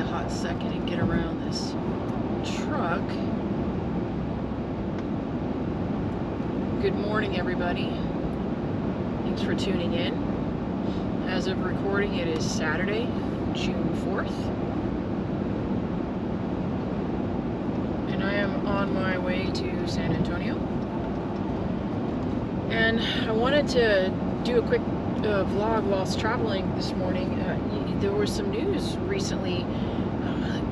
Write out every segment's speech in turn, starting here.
a hot second and get around this truck. Good morning, everybody. Thanks for tuning in. As of recording, it is Saturday, June 4th. And I am on my way to San Antonio. And I wanted to do a quick vlog whilst traveling this morning. There was some news recently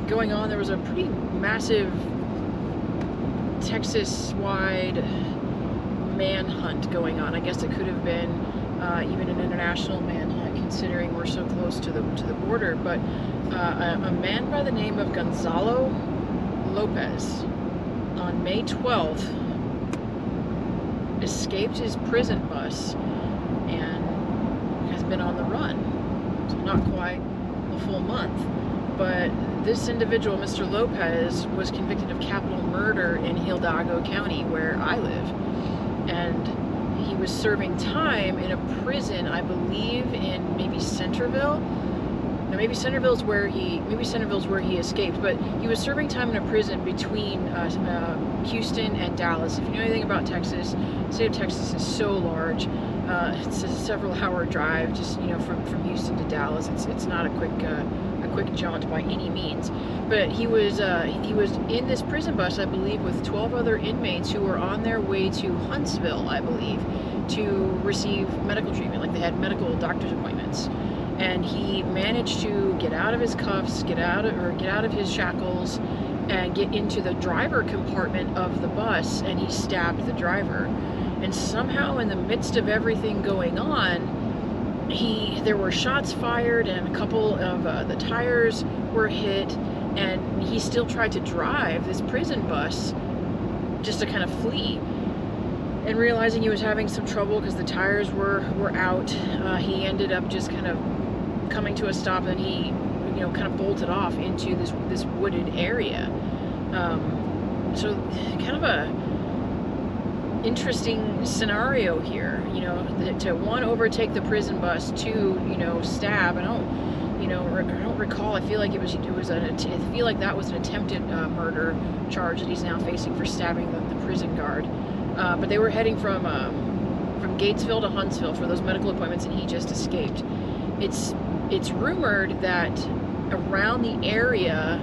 going on. There was a pretty massive Texas-wide manhunt going on. I guess it could have been even an international manhunt, considering we're so close to the border. But a man by the name of Gonzalo Lopez on May 12th escaped his prison bus and has been on the run. So not quite a full month. But this individual, Mr. Lopez, was convicted of capital murder in Hidalgo County, where I live. And he was serving time in a prison, I believe, in maybe Centerville. No, maybe Centerville's where he escaped. But he was serving time in a prison between Houston and Dallas. If you know anything about Texas, the state of Texas is so large. It's a several-hour drive, just from Houston to Dallas. It's not a quick jaunt by any means. But he was in this prison bus, I believe, with 12 other inmates who were on their way to Huntsville, I believe, to receive medical treatment. Like, they had medical doctor's appointments. And he managed to get out of his cuffs, get out of his shackles, and get into the driver compartment of the bus, and he stabbed the driver. And somehow, in the midst of everything going on, there were shots fired, and a couple of the tires were hit, and he still tried to drive this prison bus just to kind of flee. And realizing he was having some trouble because the tires were out, he ended up just kind of coming to a stop, and he kind of bolted off into this wooded area. So kind of a interesting scenario here, to one, overtake the prison bus, two, stab. I don't recall. I feel like I feel like that was an attempted murder charge that he's now facing for stabbing the prison guard. But they were heading from Gatesville to Huntsville for those medical appointments, and he just escaped. It's rumored that around the area,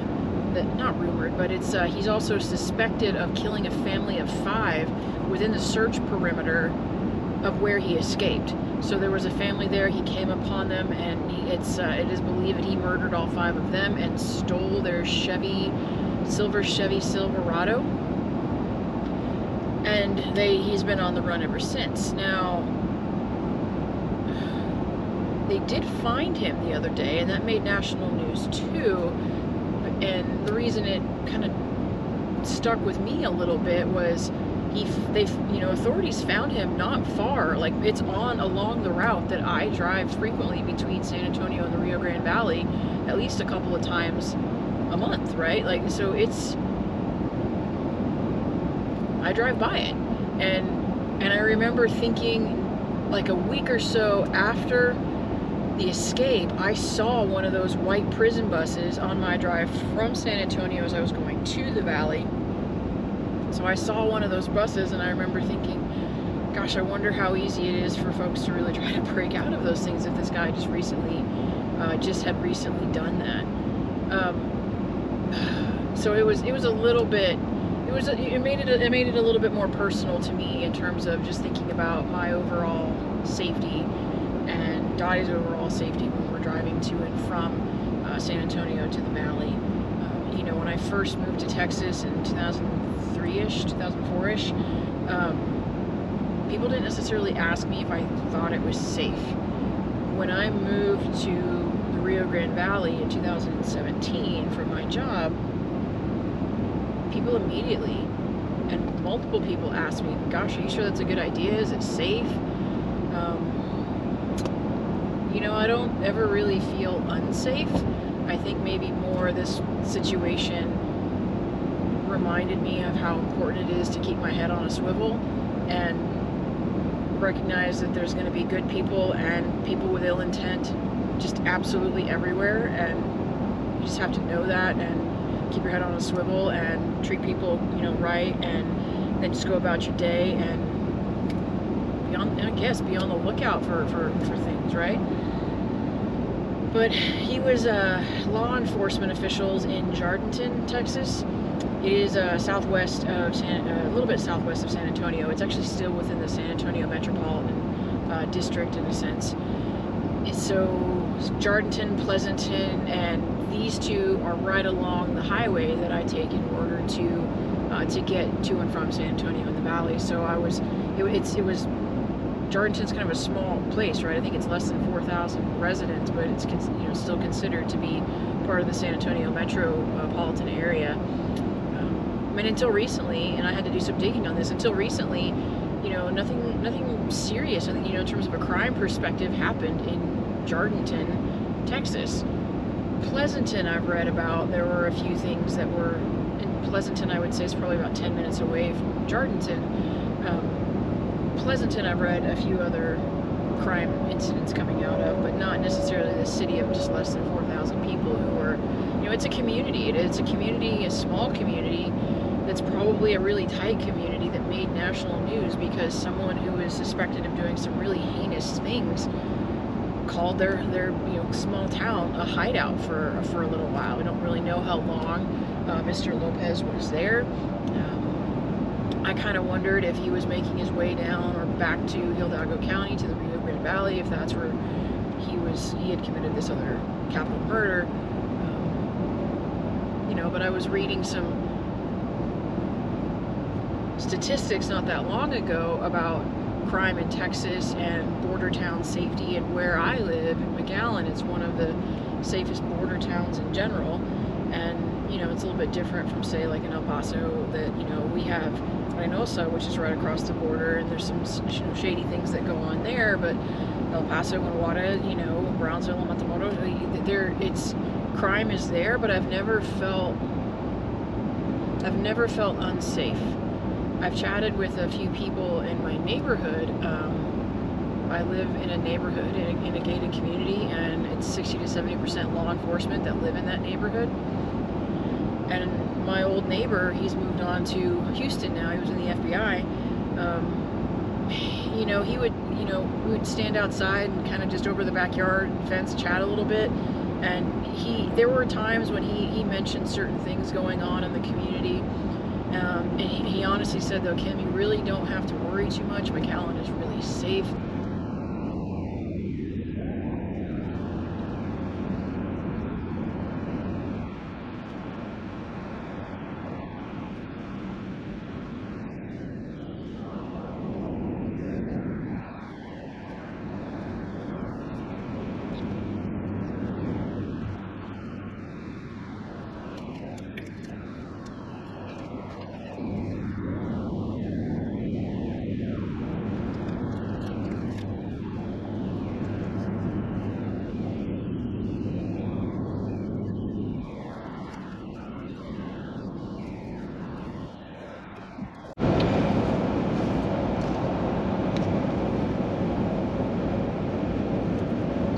not rumored, but he's also suspected of killing a family of 5 within the search perimeter of where he escaped. So there was a family there. He came upon them, and it is believed that he murdered all 5 of them and stole their silver Chevy Silverado. And he's been on the run ever since. Now, they did find him the other day, and that made national news too. And the reason it kind of stuck with me a little bit was authorities found him not far. Like, it's along the route that I drive frequently between San Antonio and the Rio Grande Valley, at least a couple of times a month, right? Like, so I drive by it, and I remember thinking, like, a week or so after the escape, I saw one of those white prison buses on my drive from San Antonio as I was going to the valley. So I saw one of those buses, and I remember thinking, gosh, I wonder how easy it is for folks to really try to break out of those things if this guy had recently done that. So it made it a little bit more personal to me in terms of just thinking about my overall safety and Dottie's overall safety when we're driving to and from San Antonio to the valley. When I first moved to Texas in 2003-ish, 2004-ish, people didn't necessarily ask me if I thought it was safe. When I moved to the Rio Grande Valley in 2017 for my job, people immediately, and multiple people, asked me, gosh, are you sure that's a good idea? Is it safe? I don't ever really feel unsafe. I think maybe more this situation reminded me of how important it is to keep my head on a swivel and recognize that there's going to be good people and people with ill intent just absolutely everywhere, and You just have to know that and keep your head on a swivel and treat people, you know, right, and then just go about your day and be on the lookout for things, right? But he was law enforcement officials in Jourdanton, Texas. It is southwest of a little bit southwest of San Antonio. It's actually still within the San Antonio metropolitan district in a sense. So Jourdanton, Pleasanton, and these two are right along the highway that I take in order to get to and from San Antonio in the valley. So it was Jourdanton's kind of a small place, right? I think it's less than 4,000 residents, but it's, you know, still considered to be part of the San Antonio metropolitan area. And until recently, and I had to do some digging on this, until recently, you know, nothing serious, I think, you know, in terms of a crime perspective, happened in Jourdanton, Texas. Pleasanton, I've read about, there were a few things that were in Pleasanton. I would say it's probably about 10 minutes away from Jourdanton. Pleasanton, I've read a few other crime incidents coming out of, but not necessarily the city of just less than 4,000 people who were, you know, it's a community. It's a community, a small community that's probably a really tight community that made national news because someone who is suspected of doing some really heinous things called their you know, small town a hideout for a little while. We don't really know how long Mr. Lopez was there. I kind of wondered if he was making his way down or back to Hidalgo County, to the Rio Grande Valley, if that's where he had committed this other capital murder. You know, but I was reading some statistics not that long ago about crime in Texas and border town safety, and where I live in McAllen, it's one of the safest border towns in general. And, you know, it's a little bit different from, say, like in El Paso, that, you know, we have Reynosa, which is right across the border, and there's some, you know, shady things that go on there. But El Paso, Guanajuato, you know, Brownsville, and Matamoros, crime is there, but I've never felt unsafe. I've chatted with a few people in my neighborhood. I live in a neighborhood in a gated community, and it's 60 to 70% law enforcement that live in that neighborhood. And my old neighbor, he's moved on to Houston now. He was in the FBI. You know, we would stand outside and kind of just over the backyard fence chat a little bit. And there were times when he mentioned certain things going on in the community. And he honestly said, though, Kim, you really don't have to worry too much. McAllen is really safe.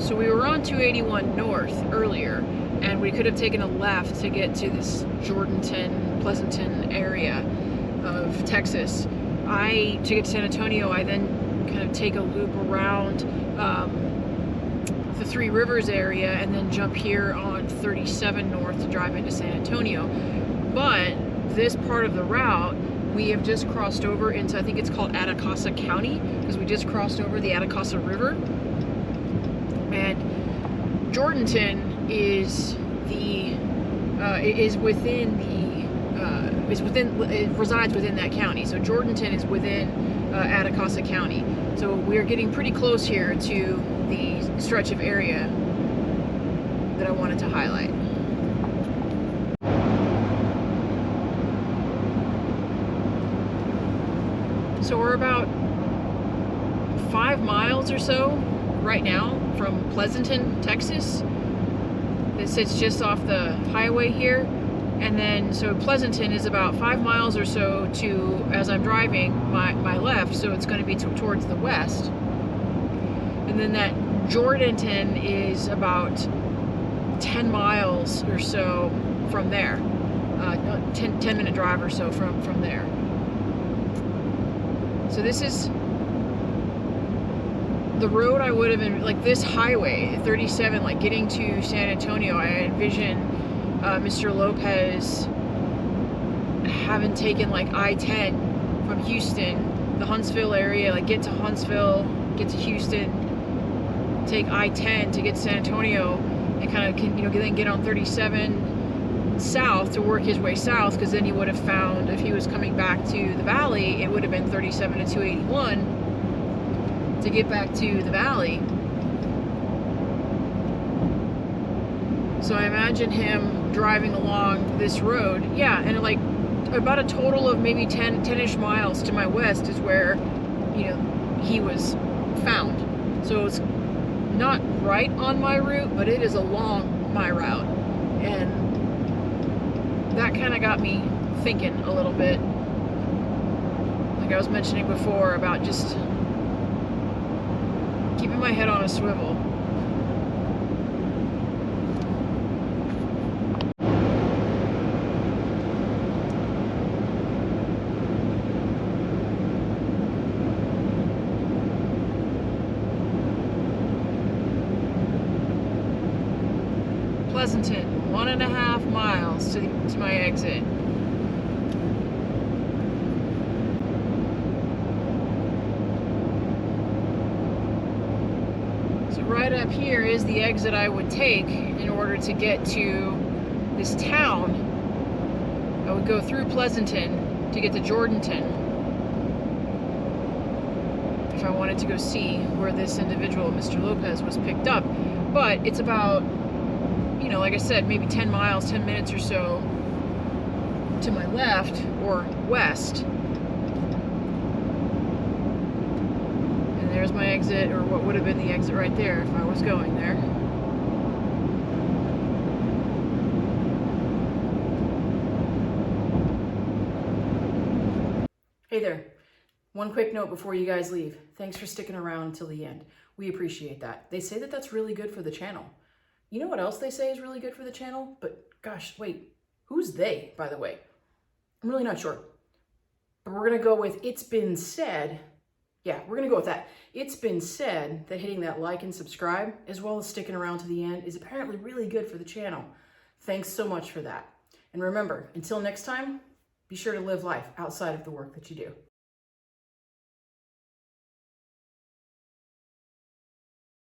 So we were on 281 North earlier, and we could have taken a left to get to this Jourdanton, Pleasanton area of Texas. To get to San Antonio, I then kind of take a loop around the Three Rivers area and then jump here on 37 North to drive into San Antonio. But this part of the route, we have just crossed over into, I think it's called Atacama County, because we just crossed over the Atacama River. And Jourdanton resides within that county. So Jourdanton is within Atacama County. So we are getting pretty close here to the stretch of area that I wanted to highlight. So we're about 5 miles or so right now from Pleasanton, Texas. It sits just off the highway here. And then, so Pleasanton is about 5 miles or so to, as I'm driving, my left, so it's going to be towards the west. And then that Jourdanton is about 10 miles or so from there. 10-minute drive or so from there. So this is the road I would have been, like this highway, 37, like getting to San Antonio. I envision Mr. Lopez having taken like I-10 from Houston, the Huntsville area, like get to Huntsville, get to Houston, take I-10 to get to San Antonio, and kind of, you know, then get on 37 south to work his way south, because then he would have found, if he was coming back to the valley, it would have been 37 to 281 to get back to the valley. So I imagine him driving along this road, yeah, and like about a total of maybe 10-ish miles to my west is where, you know, he was found. So it's not right on my route, but it is along my route. And that kind of got me thinking a little bit, like I was mentioning before, about just keeping my head on a swivel. Pleasanton, 1.5 miles to my exit. So right up here is the exit I would take in order to get to this town. I would go through Pleasanton to get to Jourdanton if I wanted to go see where this individual, Mr. Lopez, was picked up. But it's about, you know, like I said, maybe 10 miles, 10 minutes or so to my left or west. And there's my exit, or what would have been the exit right there if I was going there. Hey there. One quick note before you guys leave. Thanks for sticking around until the end. We appreciate that. They say that that's really good for the channel. You know what else they say is really good for the channel? But gosh, wait, who's they, by the way? I'm really not sure. But we're gonna go with, it's been said. Yeah, we're gonna go with that. It's been said that hitting that like and subscribe, as well as sticking around to the end, is apparently really good for the channel. Thanks so much for that. And remember, until next time, be sure to live life outside of the work that you do.